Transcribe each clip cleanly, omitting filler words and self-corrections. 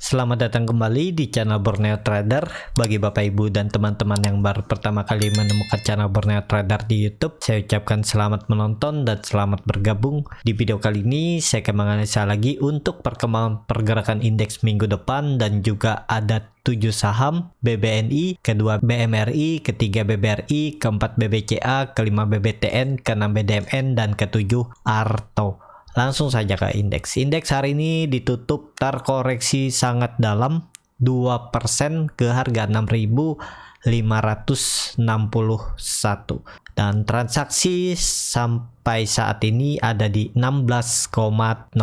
Selamat datang kembali di channel Borneo Trader. Bagi Bapak Ibu dan teman-teman yang baru pertama kali menemukan channel Borneo Trader di YouTube, saya ucapkan selamat menonton dan selamat bergabung. Di video kali ini saya akan menganalisa lagi untuk perkembangan pergerakan indeks minggu depan, dan juga ada 7 saham: BBNI, kedua BMRI, ketiga BBRI, keempat BBCA, kelima BBTN, keenam BDMN, dan ketujuh ARTO. Langsung saja ke indeks. Indeks hari ini ditutup terkoreksi sangat dalam 2% ke harga 6.561, dan transaksi sampai saat ini ada di 16,04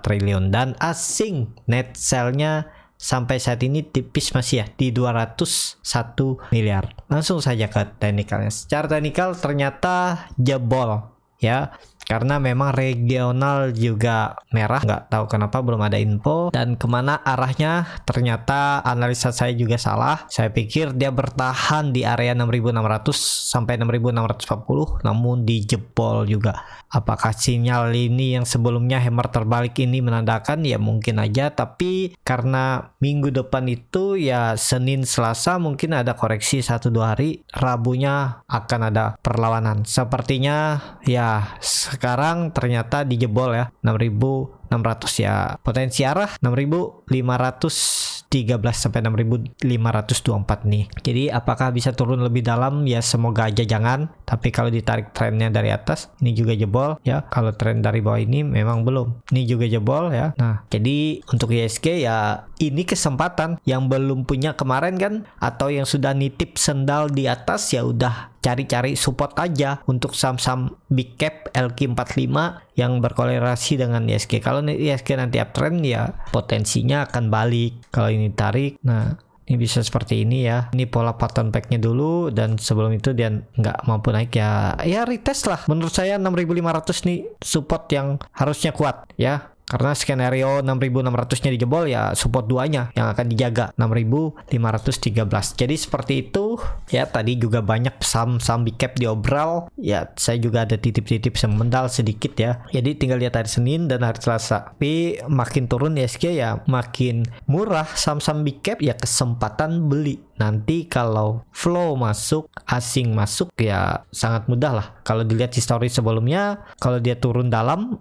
triliun, dan asing net sell-nya sampai saat ini tipis masih ya di 201 miliar. Langsung saja ke teknikalnya. Secara teknikal ternyata jebol ya, karena memang regional juga merah, nggak tahu kenapa belum ada info, dan kemana arahnya ternyata analisa saya juga salah. Saya pikir dia bertahan di area 6.600 sampai 6.640, namun dijebol juga. Apakah sinyal ini yang sebelumnya hammer terbalik ini menandakan? Ya mungkin aja, tapi karena minggu depan itu ya Senin Selasa mungkin ada koreksi 1-2 hari, Rabunya akan ada perlawanan. Sepertinya ya sekarang ternyata dijebol ya 6.600 ya, potensi arah 6.513 sampai 6.524 nih. Jadi apakah bisa turun lebih dalam? Ya semoga aja jangan, tapi kalau ditarik trennya dari atas ini juga jebol ya. Kalau tren dari bawah ini memang belum, ini juga jebol ya. Nah jadi untuk ISG ya ini kesempatan. Yang belum punya kemarin kan, atau yang sudah nitip sendal di atas, ya udah cari-cari support aja untuk saham-saham big cap LQ45 yang berkorelasi dengan ISG. Kalau ISG nanti uptrend ya potensinya akan balik. Kalau ini tarik, nah ini bisa seperti ini ya. Ini pola pattern back-nya dulu, dan sebelum itu dia nggak mampu naik ya retest lah. Menurut saya 6.500 nih support yang harusnya kuat ya. Karena skenario 6.600-nya dijebol ya support 2-nya yang akan dijaga 6.513. Jadi seperti itu ya. Tadi juga banyak saham big cap diobral ya. Saya juga ada titip-titip semendal sedikit ya. Jadi tinggal lihat hari Senin dan hari Selasa. Tapi makin turun ISG ya makin murah saham-saham big cap ya, kesempatan beli. Nanti kalau flow masuk, asing masuk ya sangat mudah lah. Kalau dilihat histori sebelumnya, kalau dia turun dalam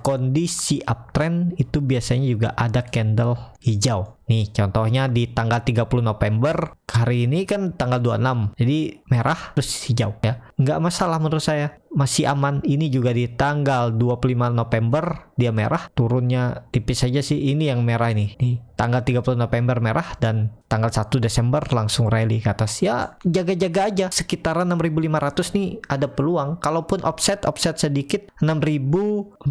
kondisi uptrend itu biasanya juga ada candle hijau. Nih contohnya di tanggal 30 November, hari ini kan tanggal 26, jadi merah terus hijau ya. Nggak masalah menurut saya, masih aman. Ini juga di tanggal 25 November dia merah, turunnya tipis saja sih. Ini yang merah ini. Nih tanggal 30 November merah, dan tanggal 1 Desember langsung rally ke atas. Ya jaga-jaga aja sekitaran 6.500 nih ada peluang. Kalaupun offset sedikit 6.480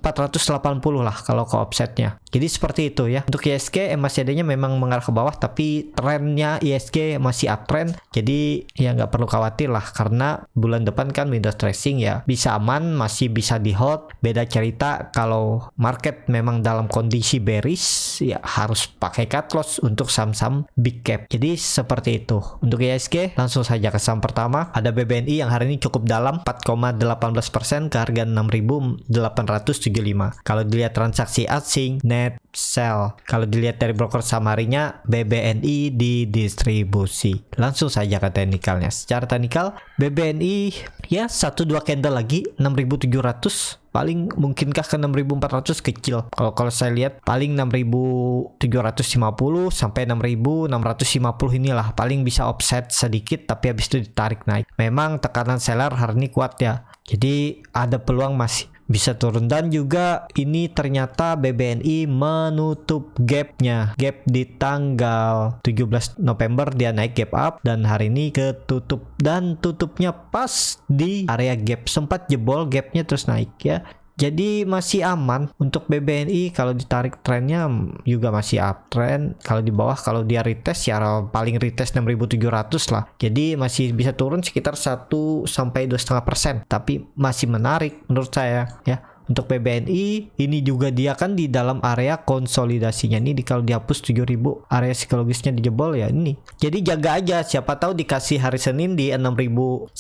lah kalau ke offsetnya. Jadi seperti itu ya. Untuk ISG MACD-nya memang mengarah ke bawah, tapi trennya ISG masih uptrend. Jadi ya nggak perlu khawatir lah, karena bulan depan kan windows dressing ya, bisa aman, masih bisa di hold. Beda cerita kalau market memang dalam kondisi bearish ya harus pakai cut loss untuk saham-saham big cap. Jadi seperti itu. Untuk ISG langsung saja ke saham pertama, ada BBNI yang hari ini cukup dalam 4,18% ke harga 6.875. Kalau dilihat transaksi asing net sell, kalau dilihat dari broker saham harinya BBNI di distribusi. Langsung saja ke teknikalnya. Secara teknikal BBNI ya 1-2 candle lagi 6.700, paling mungkinkah ke 6.400 kecil. Kalau saya lihat paling 6.750 sampai 6.650 inilah paling bisa offset sedikit, tapi habis itu ditarik naik. Memang tekanan seller hari ini kuat ya, jadi ada peluang masih bisa turun. Dan juga ini ternyata BBNI menutup gap di tanggal 17 November dia naik gap up, dan hari ini ketutup, dan tutupnya pas di area gap, sempat jebol gapnya terus naik ya. Jadi masih aman untuk BBNI. Kalau ditarik trennya juga masih uptrend. Kalau di bawah, kalau dia retest ya paling retest 6.700 lah. Jadi masih bisa turun sekitar 1-2,5%, tapi masih menarik menurut saya ya. Untuk BBNI ini juga dia kan di dalam area konsolidasinya nih, kalau dihapus 7.000 area psikologisnya dijebol ya ini. Jadi jaga aja, siapa tahu dikasih hari Senin di 6.900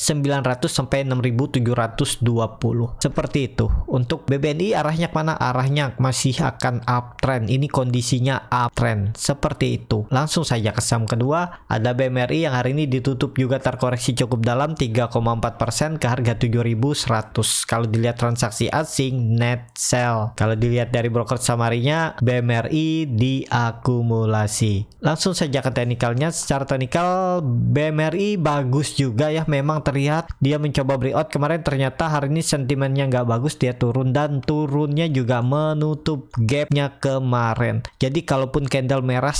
sampai 6.720 seperti itu. Untuk BBNI arahnya kemana? Arahnya masih akan uptrend, ini kondisinya uptrend seperti itu. Langsung saja ke saham kedua, ada BMRI yang hari ini ditutup juga terkoreksi cukup dalam 3,4% ke harga 7.100. Kalau dilihat transaksi asing net sell, kalau dilihat dari broker summary-nya BMRI diakumulasi. Langsung saja ke teknikalnya. Secara teknikal BMRI bagus juga ya, memang terlihat dia mencoba breakout kemarin, ternyata hari ini sentimennya nggak bagus, dia turun dan turunnya juga menutup gapnya kemarin. Jadi kalaupun candle merah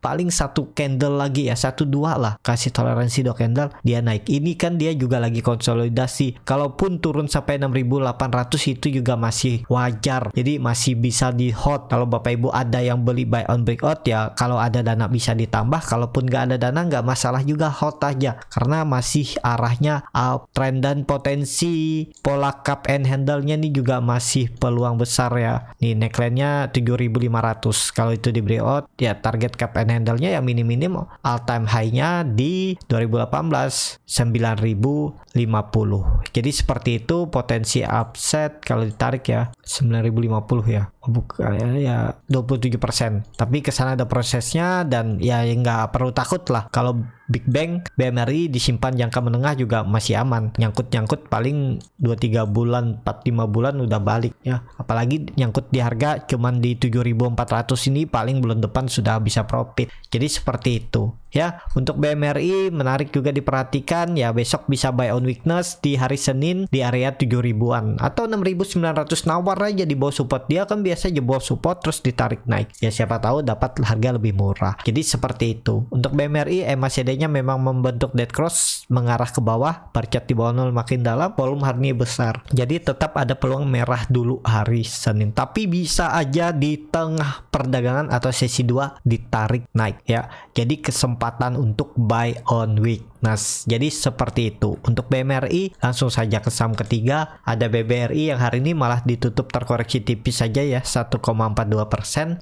paling satu candle lagi ya, 1-2 lah, kasih toleransi 2 candle, dia naik. Ini kan dia juga lagi konsolidasi, kalaupun turun sampai 6.800 itu juga masih wajar, jadi masih bisa di hold. Kalau Bapak Ibu ada yang beli buy on breakout ya, kalau ada dana bisa ditambah, kalaupun nggak ada dana nggak masalah juga, hold aja karena masih arahnya uptrend dan potensi pola cup and handle-nya nih juga masih peluang besar ya. Nih neckline-nya 7.500, kalau itu di breakout ya target cup and handle-nya ya minim-minim all time high-nya di 2018 9.050. Jadi seperti itu potensi upset kalau ditarik ya 9.050 ya. Bukan ya 27%. Tapi kesana ada prosesnya dan ya nggak perlu takut lah. Kalau Big Bang BMRI disimpan jangka menengah juga masih aman. Nyangkut paling 2-3 bulan 4-5 bulan udah balik ya. Apalagi nyangkut di harga cuman di 7.400 ini, paling bulan depan sudah bisa profit. Jadi seperti itu ya. Untuk BMRI menarik juga diperhatikan ya, besok bisa buy on weakness di hari Senin di area 7.000-an atau 6.900, nawar aja di bawah support. Dia kan biasa jebol support terus ditarik naik ya, siapa tahu dapat harga lebih murah. Jadi seperti itu. Untuk BMRI MACD-nya memang membentuk dead cross mengarah ke bawah, bercat di bawah 0 makin dalam, volume hari ini besar. Jadi tetap ada peluang merah dulu hari Senin, tapi bisa aja di tengah perdagangan atau sesi 2 ditarik naik ya. Jadi kesempatan untuk buy on weakness. Jadi seperti itu. Untuk BMRI langsung saja ke saham ketiga, ada BBRI yang hari ini malah ditutup terkoreksi tipis saja ya, 1,42%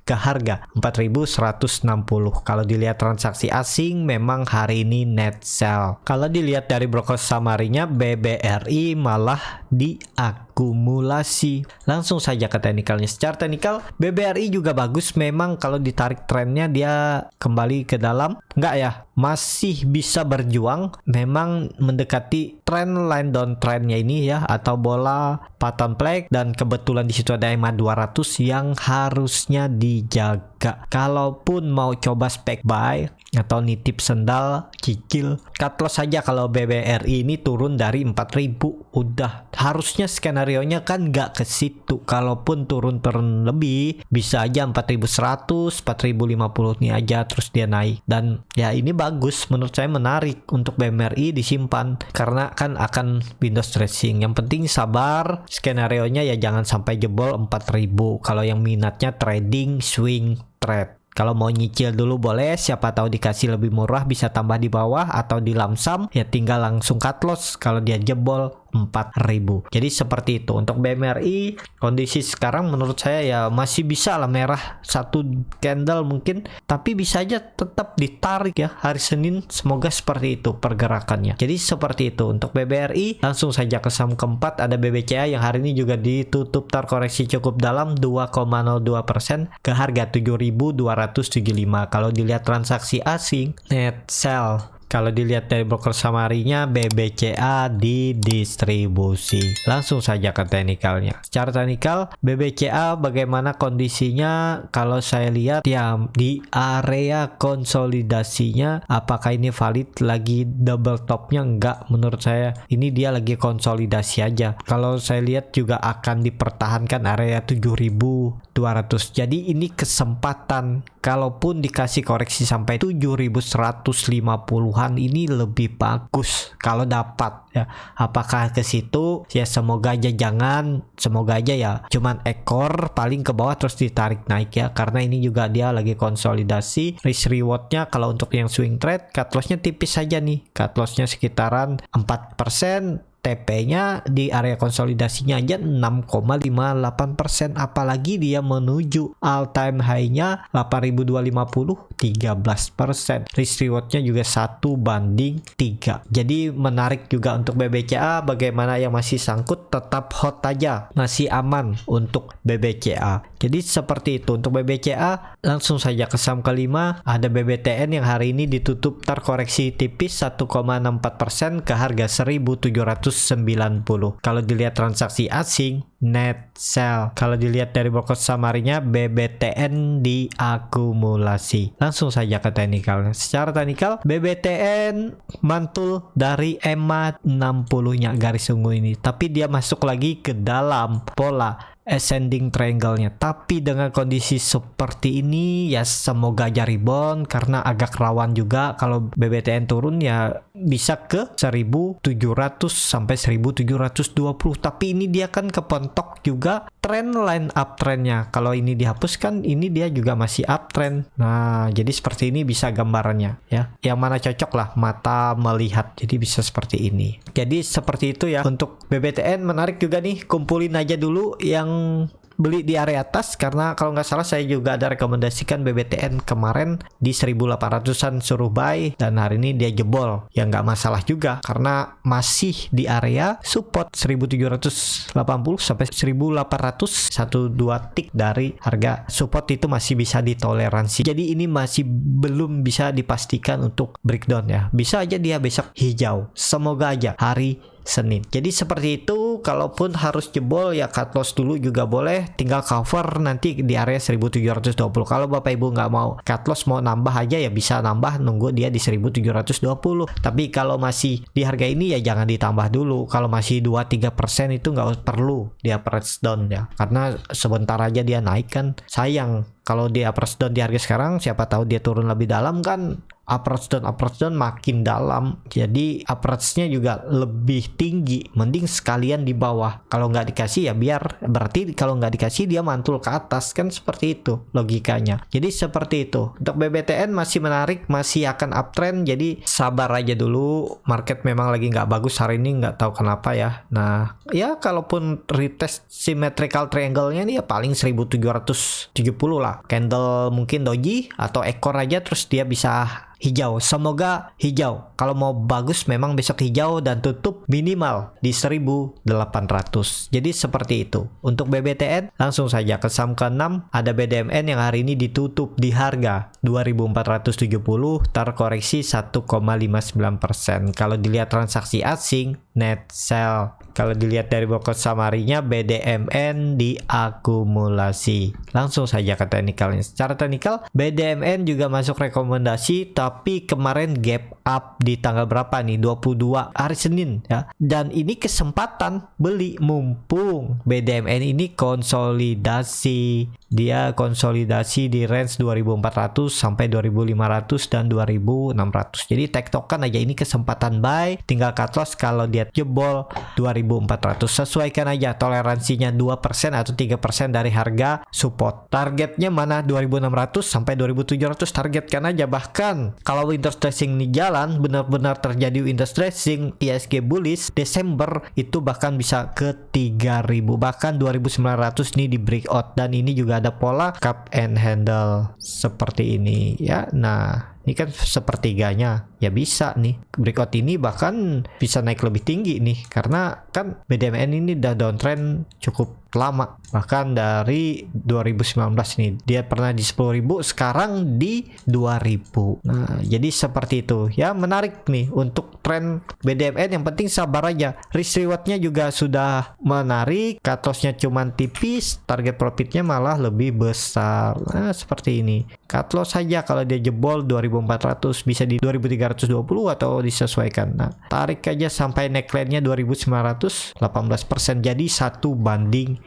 ke harga 4.160. Kalau dilihat transaksi asing memang hari ini net sell. Kalau dilihat dari broker summary-nya BBRI malah diakumulasi. Langsung saja ke teknikalnya. Secara teknikal BBRI juga bagus, memang kalau ditarik trennya dia kembali ke dalam, enggak ya, masih bisa berjuang, memang mendekati trend line downtrendnya ini ya, atau bola pattern flag, dan kebetulan di situ ada EMA 200 yang harusnya dijaga. Kalaupun mau coba spek buy atau nitip sendal cicil, cut loss saja. Kalau BBRI ini turun dari 4.000 udah harusnya skenario-nya kan nggak ke situ. Kalaupun turun lebih bisa aja 4.100 4.050 nih aja terus dia naik. Dan ya ini bagus, menurut saya menarik untuk BMRI disimpan karena kan akan window dressing. Yang penting sabar, skenario-nya ya jangan sampai jebol 4.000 kalau yang minatnya trading swing trade. Kalau mau nyicil dulu boleh, siapa tahu dikasih lebih murah bisa tambah di bawah atau di lamsam ya, tinggal langsung cut loss kalau dia jebol 4.000. Jadi seperti itu. Untuk BMRI kondisi sekarang menurut saya ya masih bisa lah merah satu candle mungkin, tapi bisa aja tetap ditarik ya hari Senin. Semoga seperti itu pergerakannya. Jadi seperti itu untuk BBRI. Langsung saja ke saham keempat, ada BBCA yang hari ini juga ditutup terkoreksi cukup dalam 2,02% ke harga 7.275. Kalau dilihat transaksi asing net sell, kalau dilihat dari broker summary-nya BBCA didistribusi. Langsung saja ke teknikalnya. Secara teknikal BBCA bagaimana kondisinya? Kalau saya lihat ya di area konsolidasinya, apakah ini valid lagi double topnya? Enggak, menurut saya ini dia lagi konsolidasi aja. Kalau saya lihat juga akan dipertahankan area 7.200. Jadi ini kesempatan, kalaupun dikasih koreksi sampai 7.150-an ini lebih bagus kalau dapat ya. Apakah ke situ ya, semoga aja jangan, semoga aja ya cuman ekor paling ke bawah terus ditarik naik ya, karena ini juga dia lagi konsolidasi. Risk rewardnya kalau untuk yang swing trade cut lossnya tipis saja nih, cut lossnya sekitaran 4%. TP-nya di area konsolidasinya aja 6,58%, apalagi dia menuju all time high-nya 8.250, 13%. Risk reward-nya juga 1:3. Jadi menarik juga untuk BBCA. Bagaimana yang masih sangkut tetap hot aja, masih aman untuk BBCA. Jadi seperti itu untuk BBCA. Langsung saja ke saham kelima, ada BBTN yang hari ini ditutup terkoreksi tipis 1,64% ke harga 1.790. Kalau dilihat transaksi asing, net sell. Kalau dilihat dari broker summary-nya, BBTN diakumulasi. Langsung saja ke teknikal. Secara teknikal, BBTN mantul dari EMA 60-nya garis ungu ini, tapi dia masuk lagi ke dalam pola ascending triangle-nya. Tapi dengan kondisi seperti ini ya semoga aja rebound, karena agak rawan juga kalau BBTN turun ya bisa ke 1.700 sampai 1.720. Tapi ini dia kan kepentok juga trend line uptrendnya. Kalau ini dihapuskan, ini dia juga masih uptrend. Nah, jadi seperti ini bisa gambarannya ya. Yang mana cocok lah mata melihat. Jadi bisa seperti ini. Jadi seperti itu ya. Untuk BBTN menarik juga nih. Kumpulin aja dulu yang beli di area atas, karena kalau nggak salah saya juga ada rekomendasikan BBTN kemarin di 1.800-an suruh buy, dan hari ini dia jebol. Ya nggak masalah juga karena masih di area support 1.780 sampai 1.800, 1-2 tick dari harga support itu masih bisa ditoleransi. Jadi ini masih belum bisa dipastikan untuk breakdown ya. Bisa aja dia besok hijau. Semoga aja hari Senin. Jadi seperti itu. Kalaupun harus jebol ya cut loss dulu juga boleh, tinggal cover nanti di area 1.720. Kalau Bapak Ibu nggak mau cut loss, mau nambah aja ya bisa nambah, nunggu dia di 1.720. Tapi kalau masih di harga ini ya jangan ditambah dulu. Kalau masih 2-3% itu nggak perlu dia press down ya, karena sebentar aja dia naik kan sayang. Kalau dia press down di harga sekarang, siapa tahu dia turun lebih dalam kan, approach down makin dalam, jadi approach-nya juga lebih tinggi. Mending sekalian di bawah. Kalau nggak dikasih ya biar, berarti kalau nggak dikasih dia mantul ke atas kan, seperti itu logikanya. Jadi seperti itu. Untuk BBTN masih menarik, masih akan uptrend, jadi sabar aja dulu. Market memang lagi nggak bagus hari ini, nggak tahu kenapa ya. Nah ya kalaupun retest symmetrical triangle-nya nih ya paling 1.770 lah. Candle mungkin doji atau ekor aja terus dia bisa hijau. Semoga hijau. Kalau mau bagus memang besok hijau dan tutup minimal di 1.800. Jadi seperti itu. Untuk BBTN langsung saja ke saham ke-6, ada BDMN yang hari ini ditutup di harga 2.470 terkoreksi 1,59%. Kalau dilihat transaksi asing, net sell. Kalau dilihat dari broker summary-nya, BDMN diakumulasi. Langsung saja ke teknikalnya. Secara teknikal, BDMN juga masuk rekomendasi, tapi kemarin gap up di tanggal berapa nih? 22 hari Senin ya. Dan ini kesempatan beli mumpung BDMN ini konsolidasi. Dia konsolidasi di range 2.400 sampai 2.500 dan 2.600. Jadi tektokan aja, ini kesempatan buy. Tinggal cut loss kalau dia jebol 2.400. Sesuaikan aja toleransinya 2% atau 3% dari harga support. Targetnya mana? 2.600 sampai 2.700 targetkan aja. Bahkan kalau winter dressing ini jalan, benar-benar terjadi winter dressing, ISG bullish, Desember itu bahkan bisa ke 3.000, bahkan 2.900 nih di breakout. Dan ini juga ada pola cup and handle seperti ini ya. Nah ini kan sepertiganya ya, bisa nih breakout ini bahkan bisa naik lebih tinggi nih, karena kan BDMN ini udah downtrend cukup lama, bahkan dari 2019 nih dia pernah di 10.000, sekarang di 2.000. Nah jadi seperti itu ya, menarik nih untuk tren BDMN. Yang penting sabar aja, risk rewardnya juga sudah menarik, cut lossnya cuman tipis, target profitnya malah lebih besar. Nah seperti ini, cut loss saja kalau dia jebol 2.400 bisa di 2.320 atau disesuaikan. Nah tarik aja sampai neckline-nya 2.900, 18%, jadi 1:3.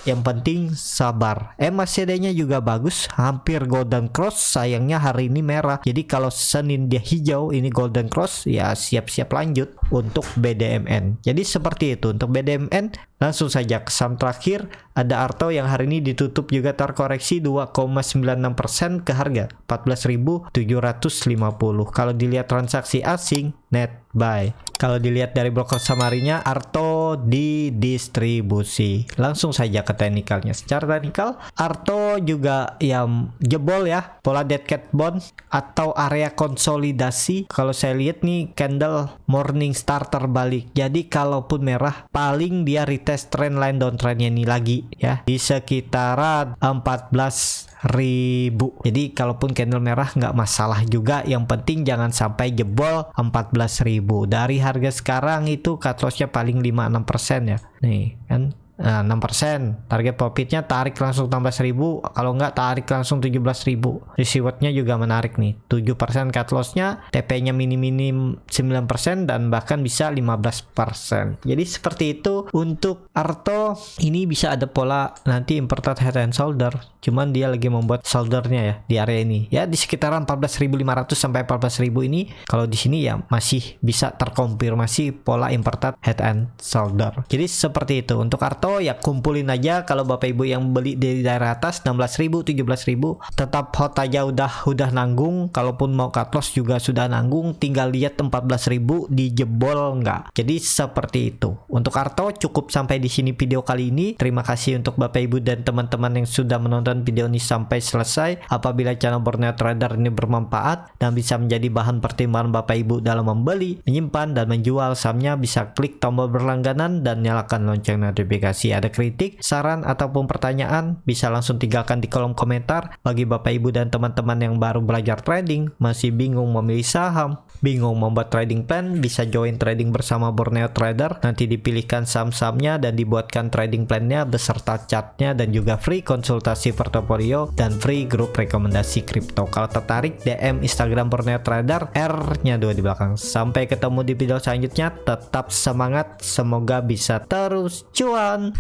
Yang penting sabar. MACD-nya juga bagus, hampir golden cross, sayangnya hari ini merah. Jadi kalau Senin dia hijau, ini golden cross, ya siap-siap lanjut untuk BDMN. Jadi seperti itu untuk BDMN. Langsung saja ke saham terakhir, ada Arto yang hari ini ditutup juga terkoreksi 2,96% ke harga 14.750. Kalau dilihat transaksi asing net buy. Kalau dilihat dari broker summary-nya, Arto didistribusi. Langsung saja ke teknikalnya. Secara teknikal, Arto juga yang jebol ya, pola dead cat bond atau area konsolidasi. Kalau saya lihat nih candle morning star terbalik. Jadi kalaupun merah, paling dia retest trendline downtrendnya ini lagi ya, di sekitaran 14.000. Jadi kalaupun candle merah nggak masalah juga, yang penting jangan sampai jebol 14.000. Dari harga sekarang itu cut lossnya paling 5-6% ya nih kan. 6%. Target profitnya tarik langsung 16.000, kalau nggak tarik langsung 17.000. Rewardnya juga menarik nih, 7% cut lossnya, TP-nya minim 9% dan bahkan bisa 15%. Jadi seperti itu untuk Arto. Ini bisa ada pola nanti imported head and shoulder, cuman dia lagi membuat shouldernya ya di area ini ya, di sekitaran 14.500 sampai 14.000 ini. Kalau di sini ya masih bisa terkonfirmasi pola imported head and shoulder. Jadi seperti itu untuk Arto. Ya kumpulin aja. Kalau Bapak Ibu yang beli dari daerah atas 16.000, 17.000, tetap hot aja, udah nanggung. Kalaupun mau cut loss juga sudah nanggung, tinggal lihat 14.000 dijebol nggak. Jadi seperti itu untuk Arto. Cukup sampai di sini video kali ini. Terima kasih untuk Bapak Ibu dan teman-teman yang sudah menonton video ini sampai selesai. Apabila channel Borneo Trader ini bermanfaat dan bisa menjadi bahan pertimbangan Bapak Ibu dalam membeli, menyimpan dan menjual sahamnya, bisa klik tombol berlangganan dan nyalakan lonceng notifikasi. Ada kritik, saran ataupun pertanyaan, bisa langsung tinggalkan di kolom komentar. Bagi Bapak Ibu dan teman-teman yang baru belajar trading, masih bingung memilih saham, bingung membuat trading plan, bisa join trading bersama Borneo Trader. Nanti dipilihkan saham-sahamnya dan dibuatkan trading plan-nya beserta chartnya, dan juga free konsultasi portofolio dan free grup rekomendasi kripto. Kalau tertarik, DM Instagram Borneo Trader, R-nya 2 di belakang. Sampai ketemu di video selanjutnya. Tetap semangat, semoga bisa terus cuan.